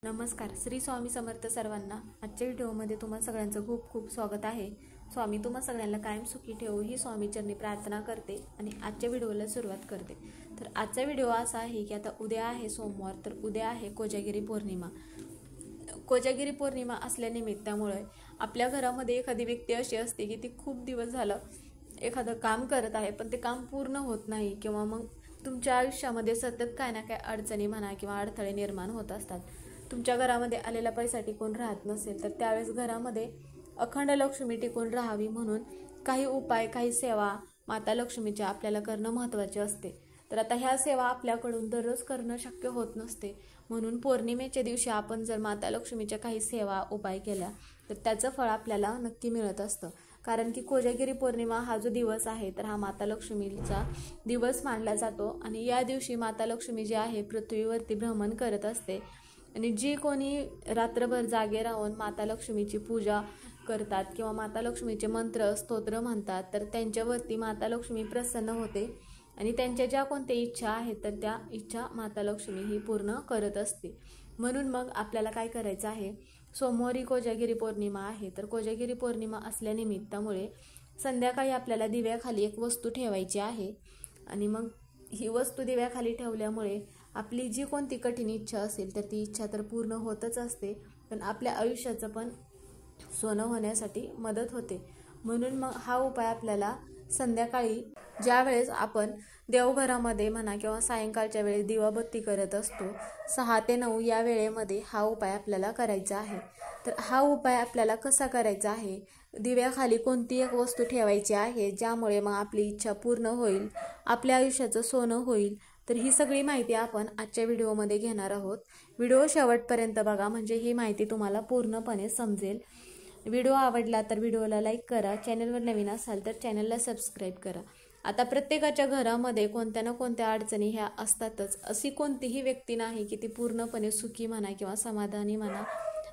नमस्कार. श्री स्वामी समर्थ सर्वांना. आजच्या व्हिडिओमध्ये तुम्हा सगळ्यांचं खूप खूप स्वागत आहे. स्वामी तुम्हा सगळ्यांना कायम सुखी ठेवो ही स्वामीचरणी प्रार्थना करते आणि आजच्या व्हिडिओला सुरुवात करते. तर आजचा व्हिडिओ असा आहे की आता उद्या आहे सोमवार, तर उद्या आहे कोजागिरी पौर्णिमा. कोजागिरी पौर्णिमा असल्यानिमित्तामुळे आपल्या घरामध्ये एखादी व्यक्ती अशी असते की ती खूप दिवस झालं एखादं काम करत आहे, पण ते काम पूर्ण होत नाही किंवा मग तुमच्या आयुष्यामध्ये सतत काय ना काय अडचणी म्हणा किंवा अडथळे निर्माण होत असतात. तुमच्या घरामध्ये आलेला पैसा टिकून राहत नसेल तर त्यावेळेस घरामध्ये अखंड लक्ष्मी टिकून राहावी म्हणून काही उपाय, काही सेवा माता लक्ष्मीच्या आपल्याला करणं महत्त्वाचे असते. तर आता ह्या सेवा आपल्याकडून दररोज करणं शक्य होत नसते, म्हणून पौर्णिमेच्या दिवशी आपण जर माता लक्ष्मीच्या काही सेवा उपाय केल्या तर त्याचं फळ आपल्याला नक्की मिळत असतं. कारण की कोजागिरी पौर्णिमा हा जो दिवस आहे तर हा माता लक्ष्मीचा दिवस मानला जातो आणि या दिवशी माता लक्ष्मी जी आहे पृथ्वीवरती भ्रमण करत असते आणि जी कोणी रात्रभर जागे राहून माता लक्ष्मीची पूजा करतात किंवा माता लक्ष्मीचे मंत्र स्तोत्र म्हणतात तर त्यांच्यावरती माता लक्ष्मी प्रसन्न होते आणि त्यांच्या ज्या कोणत्या इच्छा आहेत तर त्या इच्छा माता लक्ष्मी ही पूर्ण करत असते. म्हणून मग आपल्याला काय करायचं आहे, सोमवारी कोजागिरी पौर्णिमा आहे तर कोजागिरी पौर्णिमा असल्यानिमित्तामुळे संध्याकाळी आपल्याला दिव्याखाली एक वस्तू ठेवायची आहे आणि मग ही वस्तू दिव्याखाली ठेवल्यामुळे आपली जी कोणती कठीण इच्छा असेल तर ती इच्छा तर पूर्ण होतच असते, पण आपल्या आयुष्याचं पण सोनं होण्यासाठी मदत होते. म्हणून मग हा उपाय आपल्याला संध्याकाळी ज्या वेळेस आपण देवघरामध्ये म्हणा किंवा सायंकाळच्या वेळेस दिवाबत्ती करत असतो 6 ते 9 या वेळेमध्ये हा उपाय आपल्याला करायचा आहे. तर हा उपाय आपल्याला कसा करायचा आहे, दिव्याखाली कोणती एक वस्तू ठेवायची आहे ज्यामुळे मग आपली इच्छा पूर्ण होईल, आपल्या आयुष्याचं सोनं होईल. तर ही सगळी माहिती आपण आजच्या व्हिडिओमध्ये घेणार आहोत. व्हिडिओ शेवटपर्यंत बघा म्हणजे ही माहिती तुम्हाला पूर्णपणे समजेल. व्हिडिओ आवडला तर व्हिडिओला लाईक करा, चॅनलवर नवीन असाल तर चॅनलला सबस्क्राईब करा. आता प्रत्येकाच्या घरामध्ये कोणत्या ना कोणत्या अडचणी ह्या असतातच. अशी कोणतीही व्यक्ती नाही की ती पूर्णपणे सुखी म्हणा किंवा समाधानी म्हणा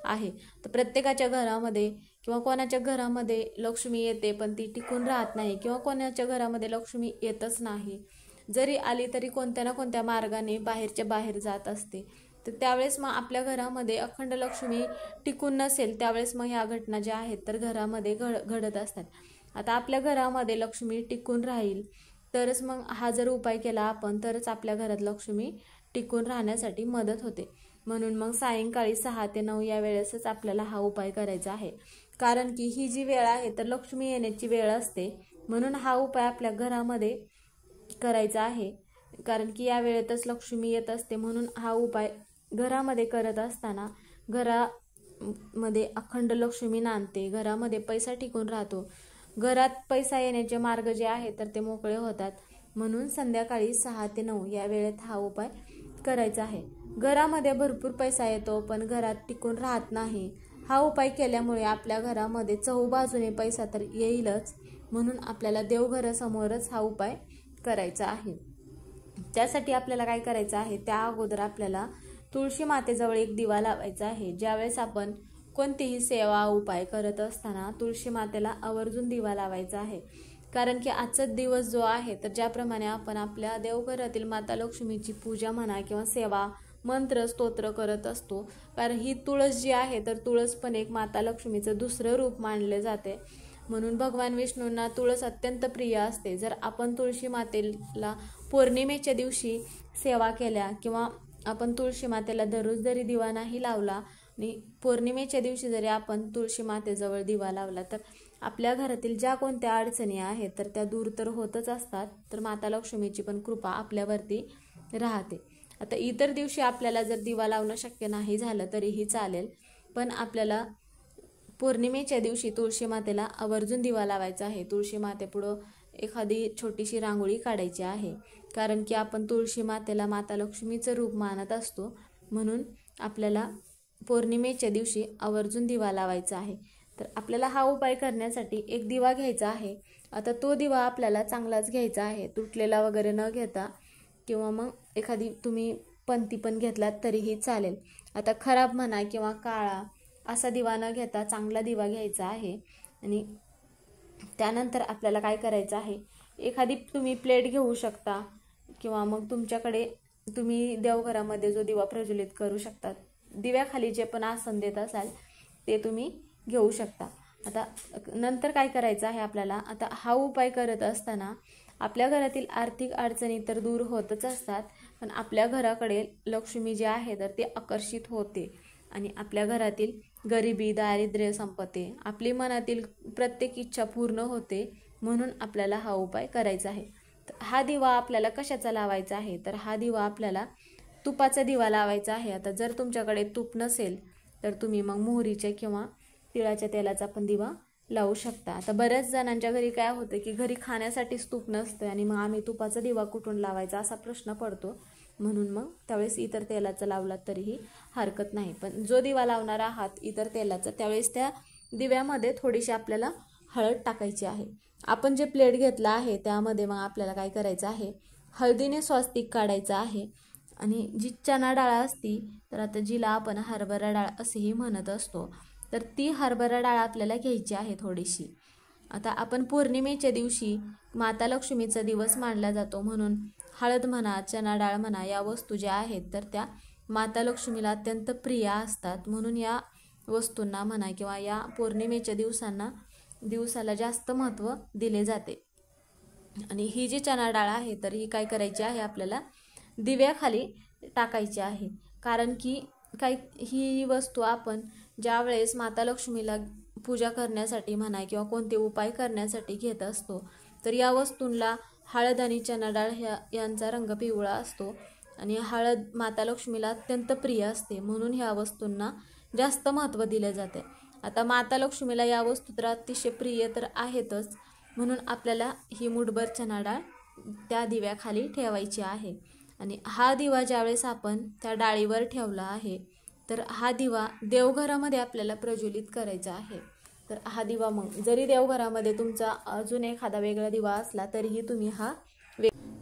आहे. तर प्रत्येकाच्या घरामध्ये किंवा कोणाच्या घरामध्ये लक्ष्मी येते पण ती टिकून राहत नाही किंवा कोणाच्या घरामध्ये लक्ष्मी येतच नाही, जरी आली तरी कोणत्या ना कोणत्या मार्गाने बाहेरच्या बाहेर जात असते. तर त्यावेळेस मग आपल्या घरामध्ये अखंड लक्ष्मी टिकून नसेल त्यावेळेस मग ह्या घटना ज्या आहेत तर घरामध्ये घडत असतात. आता आपल्या घरामध्ये लक्ष्मी टिकून राहील तरच मग हा जर उपाय केला आपण तरच आपल्या घरात लक्ष्मी टिकून राहण्यासाठी मदत होते. म्हणून मग सायंकाळी 6 ते 9 या वेळेसच आपल्याला हा उपाय करायचा आहे. कारण की ही जी वेळ आहे तर लक्ष्मी येण्याची वेळ असते, म्हणून हा उपाय आपल्या घरामध्ये करायचा आहे. कारण की या वेळेतच लक्ष्मी येत असते, म्हणून हा उपाय घरामध्ये करत असताना घरामध्ये अखंड लक्ष्मी नांदते, घरामध्ये पैसा टिकून राहतो, घरात पैसा येण्याचे मार्ग जे आहेत तर ते मोकळे होतात. म्हणून संध्याकाळी 6 ते 9 या वेळेत हा उपाय करायचा आहे. घरामध्ये भरपूर पैसा येतो पण घरात टिकून राहत नाही. हा उपाय केल्यामुळे आपल्या घरामध्ये चहूबाजूने पैसा तर येईलच, म्हणून आपल्याला देवघरासमोरच हा उपाय करायचा आहे. त्यासाठी आपल्याला काय करायचं आहे, त्या अगोदर आपल्याला तुळशी मातेजवळ एक दिवा लावायचा आहे. ज्यावेळेस आपण कोणतीही सेवा उपाय करत असताना तुळशी मातेला आवर्जून दिवा लावायचा आहे. कारण की आजचा दिवस जो आहे तर ज्याप्रमाणे आपण आपल्या देवघरातील माता लक्ष्मीची पूजा म्हणा किंवा सेवा मंत्र स्तोत्र करत असतो, कारण ही तुळस जी आहे तर तुळस पण एक माता लक्ष्मीचं दुसरं रूप मानले जाते. म्हणून भगवान विष्णूंना तुळस अत्यंत प्रिय असते. जर आपण तुळशी मातेला पौर्णिमेच्या दिवशी सेवा केल्या किंवा आपण तुळशी मातेला दररोज जरी दिवा नाही लावला आणि पौर्णिमेच्या दिवशी जरी आपण तुळशी मातेजवळ दिवा लावला तर आपल्या घरातील ज्या कोणत्या अडचणी आहेत तर त्या दूर तर होतच असतात. तर माता लक्ष्मीची पण कृपा आपल्यावरती राहते. आता इतर दिवशी आपल्याला जर दिवा लावणं शक्य नाही झालं तरीही चालेल, पण आपल्याला पौर्णिमेच्या दिवशी तुळशी मातेला आवर्जून दिवा लावायचा आहे. तुळशी मातेपुढं एखादी छोटीशी रांगोळी काढायची आहे, कारण की आपण तुळशी मातेला माता लक्ष्मीचं रूप मानत असतो. म्हणून आपल्याला पौर्णिमेच्या दिवशी आवर्जून दिवा लावायचा आहे. तर आपल्याला हा उपाय करण्यासाठी एक दिवा घ्यायचा आहे. आता तो दिवा आपल्याला चांगलाच घ्यायचा आहे, तुटलेला वगैरे न घेता, किंवा मग एखादी तुम्ही पंती पण घेतलात तरीही चालेल. आता खराब म्हणा किंवा काळा असा दिवा न घेता चांगला दिवा घ्यायचा आहे. आणि त्यानंतर आपल्याला काय करायचं आहे, एखादी तुम्ही प्लेट घेऊ शकता किंवा मग तुमच्याकडे तुम्ही देवघरामध्ये जो दिवा प्रज्वलित करू शकता दिव्याखाली जे पण आसन देत असाल ते तुम्ही घेऊ शकता. आता नंतर काय करायचं आहे आपल्याला, आता हा उपाय करत असताना आपल्या घरातील आर्थिक अडचणी तर दूर होतच असतात, पण आपल्या घराकडे लक्ष्मी जी आहे तर ती आकर्षित होते आणि आपल्या घरातील गरिबी दारिद्र्य संपते, आपली मनातील प्रत्येक इच्छा पूर्ण होते. म्हणून आपल्याला हा उपाय करायचा आहे. हा दिवा आपल्याला कशाचा लावायचा आहे, तर हा दिवा आपल्याला तुपाचा दिवा लावायचा आहे. आता जर तुमच्याकडे तूप नसेल तर तुम्ही मग मोहरीच्या किंवा तिळाच्या तेलाचा पण दिवा लावू शकता. आता बऱ्याच जणांच्या घरी काय होतं की घरी खाण्यासाठीच तूप नसतं आणि मग आम्ही तुपाचा दिवा कुठून लावायचा असा प्रश्न पडतो. म्हणून मग त्यावेळेस इतर तेलाचा लावला तरीही हरकत नाही. पण जो दिवा लावणार आहात इतर तेलाचा, त्यावेळेस त्या दिव्यामध्ये थोडीशी आपल्याला हळद टाकायची आहे. आपण जे प्लेट घेतला आहे त्यामध्ये मग आपल्याला काय करायचं आहे, हळदीने स्वस्तिक काढायचं आहे. आणि जी चणा डाळ असती, तर आता जिला आपण हरभरा डाळ असेही म्हणत असतो, तर ती हरभरा डाळ आपल्याला घ्यायची आहे थोडीशी. आता आपण पौर्णिमेच्या दिवशी माता लक्ष्मीचा दिवस मानला जातो, म्हणून हळद म्हणा चणा डाळ म्हणा या वस्तू ज्या आहेत तर त्या माता लक्ष्मीला अत्यंत प्रिय असतात. म्हणून या वस्तूंना म्हणा किंवा या पौर्णिमेच्या दिवसाला जास्त महत्त्व दिले जाते. आणि ही जी चणा डाळ आहे तर ही काय करायची आहे, आपल्याला दिव्याखाली टाकायची आहे. कारण की ही वस्तू आपण ज्या वेळेस माता लक्ष्मीला पूजा करण्यासाठी म्हणा किंवा कोणते उपाय करण्यासाठी घेत असतो, तर या वस्तूंना हळद आणि चणा डाळ यांचा रंग पिवळा असतो आणि हळद माता लक्ष्मीला अत्यंत प्रिय असते. म्हणून ह्या वस्तूंना जास्त महत्त्व दिले जाते. आता माता लक्ष्मीला या वस्तू तर अतिशय प्रिय तर आहेतच, म्हणून आपल्याला ही मुठभर चणा डाळ त्या दिव्याखाली ठेवायची आहे. आणि हा दिवा ज्यावेळेस आपण त्या डाळीवर ठेवला आहे तर हा दिवा देवघरामध्ये आपल्याला प्रज्वलित करायचा आहे. तर हा दिवा मग जरी देवघरामध्ये तुमचा अजून एखादा वेगळा दिवा असला तरीही तुम्ही हा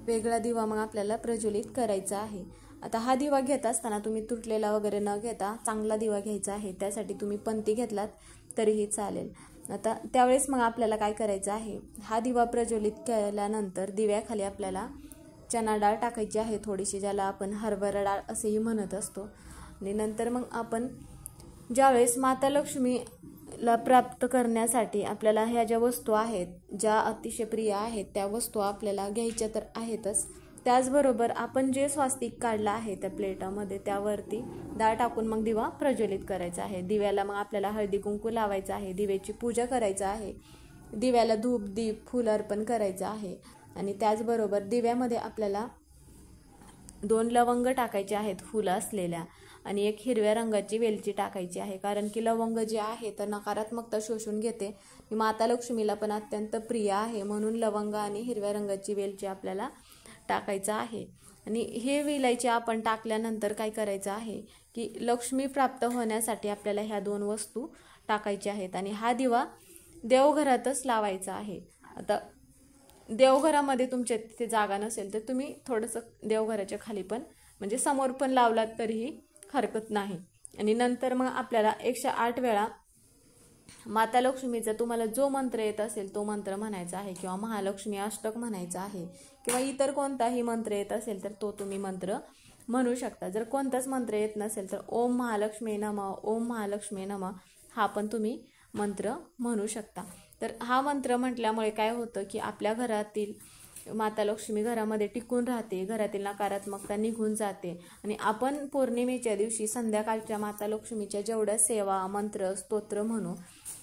वेगळा दिवा मग आपल्याला प्रज्वलित करायचा आहे. आता हा दिवा घेत असताना तुम्ही तुटलेला वगैरे न घेता चांगला दिवा घ्यायचा आहे. त्यासाठी तुम्ही पंती घेतलात तरीही चालेल. आता त्यावेळेस मग आपल्याला काय करायचं आहे, हा दिवा प्रज्वलित केल्यानंतर दिव्याखाली आपल्याला चणा डाळ टाकायची आहे थोडीशी, ज्याला आपण हरभरा डाळ असेही म्हणत असतो. आणि नंतर मग आपण ज्यावेळेस माता लक्ष्मीला प्राप्त करण्यासाठी आपल्याला ह्या ज्या वस्तू आहेत ज्या अतिशय प्रिय आहेत त्या वस्तू आपल्याला घ्यायच्या तर आहेतच. त्याचबरोबर आपण जे स्वास्तिक काढलं आहे त्या प्लेटामध्ये त्यावरती डाळ टाकून मग दिवा प्रज्वलित करायचा आहे. दिव्याला मग आपल्याला हळदी कुंकू लावायचं आहे, दिव्याची पूजा करायचं आहे, दिव्याला धूप दीप फूल अर्पण करायचं आहे. आणि त्याचबरोबर दिव्यामध्ये आपल्याला 2 लवंग टाकायचे आहेत फुलं असलेल्या आणि एक हिरव्या रंगाची वेलची टाकायची आहे. कारण की लवंग जे आहे तर नकारात्मकता शोषून घेते, माता लक्ष्मीला पण अत्यंत प्रिय आहे. म्हणून लवंग आणि हिरव्या रंगाची वेलची आपल्याला टाकायचं आहे. आणि हे विलायची आपण टाकल्यानंतर काय करायचं आहे की लक्ष्मी प्राप्त होण्यासाठी आपल्याला ह्या 2 वस्तू टाकायच्या आहेत. आणि हा दिवा देवघरातच लावायचा आहे. आता देवघरामध्ये तुमच्या तिथे जागा नसेल तर तुम्ही थोडंसं देवघराच्या खाली पण म्हणजे समोर पण लावलात तरीही हरकत नाही. आणि नंतर मग आपल्याला 108 वेळा माता लक्ष्मीचा तुम्हाला जो मंत्र येत असेल तो मंत्र म्हणायचा आहे किंवा महालक्ष्मी अष्टक म्हणायचा आहे किंवा इतर कोणताही मंत्र येत असेल तर तो तुम्ही मंत्र म्हणू शकता. जर कोणताच मंत्र येत नसेल तर ओम महालक्ष्मी नमः ओम महालक्ष्मी नमः हा पण तुम्ही मंत्र म्हणू शकता. तर हा मंत्र म्हटल्यामुळे काय होतं की आपल्या घरातील माता लक्ष्मी घरामध्ये टिकून राहते, घरातील नकारात्मकता निघून जाते. आणि आपण पौर्णिमेच्या दिवशी संध्याकाळच्या माता लक्ष्मीच्या जेवढ्या सेवा मंत्र स्तोत्र म्हणू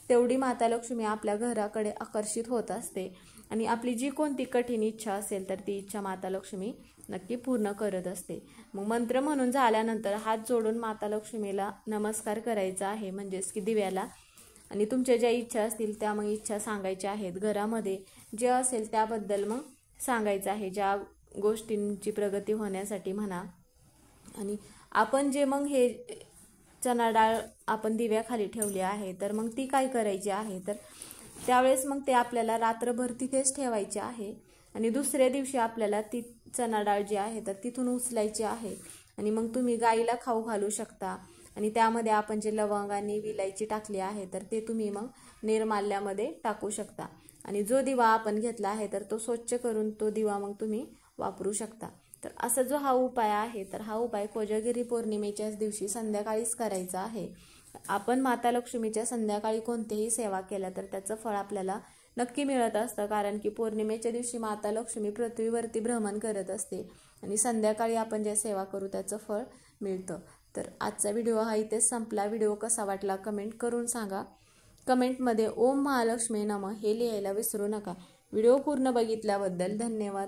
तेवढी माता लक्ष्मी आपल्या घराकडे आकर्षित होत असते. आणि आपली जी कोणती कठीण इच्छा असेल तर ती इच्छा माता लक्ष्मी नक्की पूर्ण करत असते. मग मंत्र म्हणून झाल्यानंतर हात जोडून माता लक्ष्मीला नमस्कार करायचा आहे, म्हणजेच की दिव्याला. आणि तुमच्या ज्या इच्छा असतील त्या मग इच्छा सांगायच्या आहेत. घरामध्ये जे असेल त्याबद्दल मग सांगायचं आहे, ज्या गोष्टींची प्रगती होण्यासाठी म्हणा. आणि आपण जे मग हे चणा डाळ आपण दिव्याखाली ठेवली आहे तर मग ती काय करायची आहे, तर त्यावेळेस मग ते आपल्याला रात्रभर तिथेच ठेवायचे आहे. आणि दुसऱ्या दिवशी आपल्याला ती चणा डाळ जी आहे तर तिथून उचलायची आहे आणि मग तुम्ही गाईला खाऊ घालू शकता. आणि त्यामध्ये आपण जे लवंग आणि विलायची टाकली आहे तर ते तुम्ही मग निर्माल्यामध्ये टाकू शकता. आणि जो दिवा आपण घेतला आहे तर तो स्वच्छ करून तो दिवा मग तुम्ही वापरू शकता. तर असा जो हा उपाय आहे तर हा उपाय कोजागिरी पौर्णिमेच्याच दिवशी संध्याकाळीच करायचा आहे. आपण माता लक्ष्मीच्या संध्याकाळी कोणतीही सेवा केल्या तर त्याचं फळ आपल्याला नक्की मिळत असतं, कारण की पौर्णिमेच्या दिवशी माता लक्ष्मी पृथ्वीवरती भ्रमण करत असते आणि संध्याकाळी आपण जे सेवा करू त्याचं फळ मिळतं. तर आजचा व्हिडिओ हा इथेच संपला. व्हिडिओ कसा वाटला कमेंट करून सांगा. कमेंटमध्ये ओम महालक्ष्मी नमः हे लिहायला विसरू नका. व्हिडिओ पूर्ण बघितल्याबद्दल धन्यवाद.